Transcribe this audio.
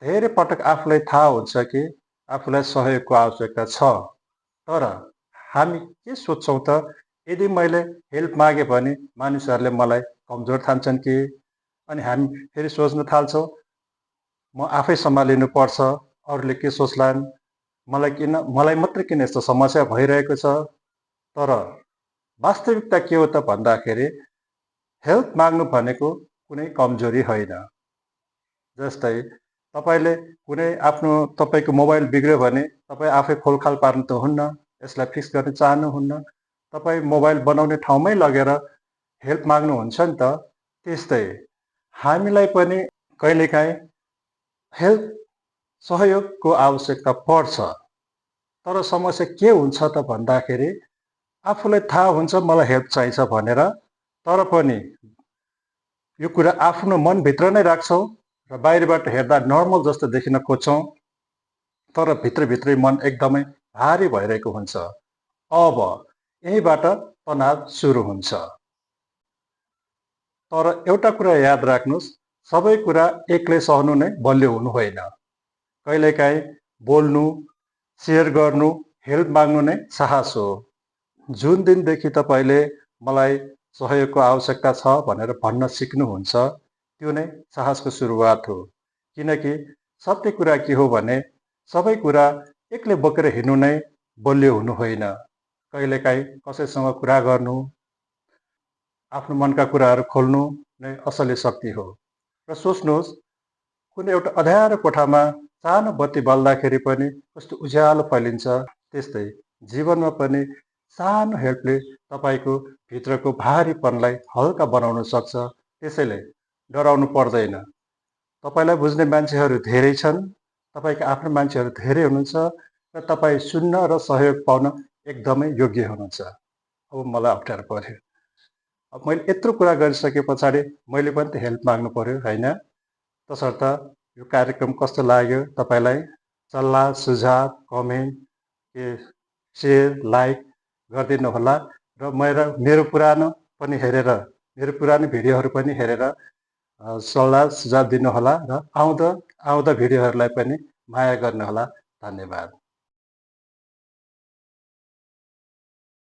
धेरै पटक आफूलाई थाहा हुन्छ कि आफूलाई सहयोगको आवश्यकता छ, तर हामी के सोच्छौँ त, यदि मैले हेल्प मागेँ भने मानिसहरूले मलाई कमजोर ठान्छन् कि? अनि हामी फेरि सोच्न थाल्छौँ, म आफै सम्हालिनु पर्छ, अरूले के सोच्लान्, मलाई मात्रै किन यस्तो समस्या भइरहेको छ? तर वास्तविकता के हो त भन्दाखेरि हेल्प माग्नु भनेको कुनै कमजोरी होइन। जस्तै तपाईँले तपाईँको मोबाइल बिग्रियो भने तपाईँ आफै खोलखाल पार्नु त हुन्न, यसलाई फिक्स गर्न चाहनुहुन्न, तपाईँ मोबाइल बनाउने ठाउँमै लगेर हेल्प माग्नुहुन्छ नि त। त्यस्तै हामीलाई पनि कहिलेकाहीँ हेल्प सहयोगको आवश्यकता पर्छ, तर समस्या के हुन्छ त भन्दाखेरि आफूलाई थाहा हुन्छ मलाई हेल्प चाहिन्छ भनेर, तर पनि यो कुरा आफ्नो मनभित्र नै राख्छौँ र बाहिरबाट हेर्दा नर्मल जस्तो देखिन खोज्छौँ, तर भित्रभित्रै मन एकदमै भारी भइरहेको हुन्छ। अब यहीँबाट तनाव सुरु हुन्छ। तर एउटा कुरा याद राख्नुहोस्, सबै कुरा एक्लै सहनु नै बलियो हुनु होइन। कहिलेकाहीँ बोल्नु, सेयर गर्नु, हेल्प माग्नु नै साहस हो। जुन दिनदेखि तपाईँले मलाई सहयोगको आवश्यकता छ भनेर भन्न सिक्नुहुन्छ, त्यो नै साहसको सुरुवात हो। किनकि सत्य कुरा के हो भने सबै कुरा एक्लै बोकेर हिँड्नु नै बलियो हुनु होइन। कहिलेकाहीँ कसैसँग कुरा गर्नु, आफ्नो मनका कुराहरू खोल्नु नै असली शक्ति हो। र सोच्नुहोस्, कुनै एउटा अँध्यारो कोठामा सानो बत्ती बल्दाखेरि पनि कस्तो उज्यालो फैलिन्छ, त्यस्तै जीवनमा पनि सानो हेल्पले तपाईँको भित्रको भारीपनलाई हल्का बनाउन सक्छ। त्यसैले डराउनु पर्दैन। तपाईँलाई बुझ्ने मान्छेहरू धेरै छन्, तपाईँका आफ्नो मान्छेहरू धेरै हुनुहुन्छ र तपाईँ सुन्न र सहयोग पाउन एकदमै योग्य हुनुहुन्छ। अब मलाई अप्ठ्यारो पर्यो। अब मैले यत्रो कुरा गरिसके पछाडि मैले पनि त हेल्प माग्नु पर्यो होइन? तसर्थ यो कार्यक्रम कस्तो लाग्यो तपाईँलाई? सल्लाह, सुझाव, कमेन्ट, सेयर, लाइक गरिदिनु होला र मेरो पुरानो भिडियोहरू पनि हेरेर सल्लाह सुझाव दिनुहोला र आउँदो भिडियोहरूलाई पनि माया गर्नुहोला। धन्यवाद।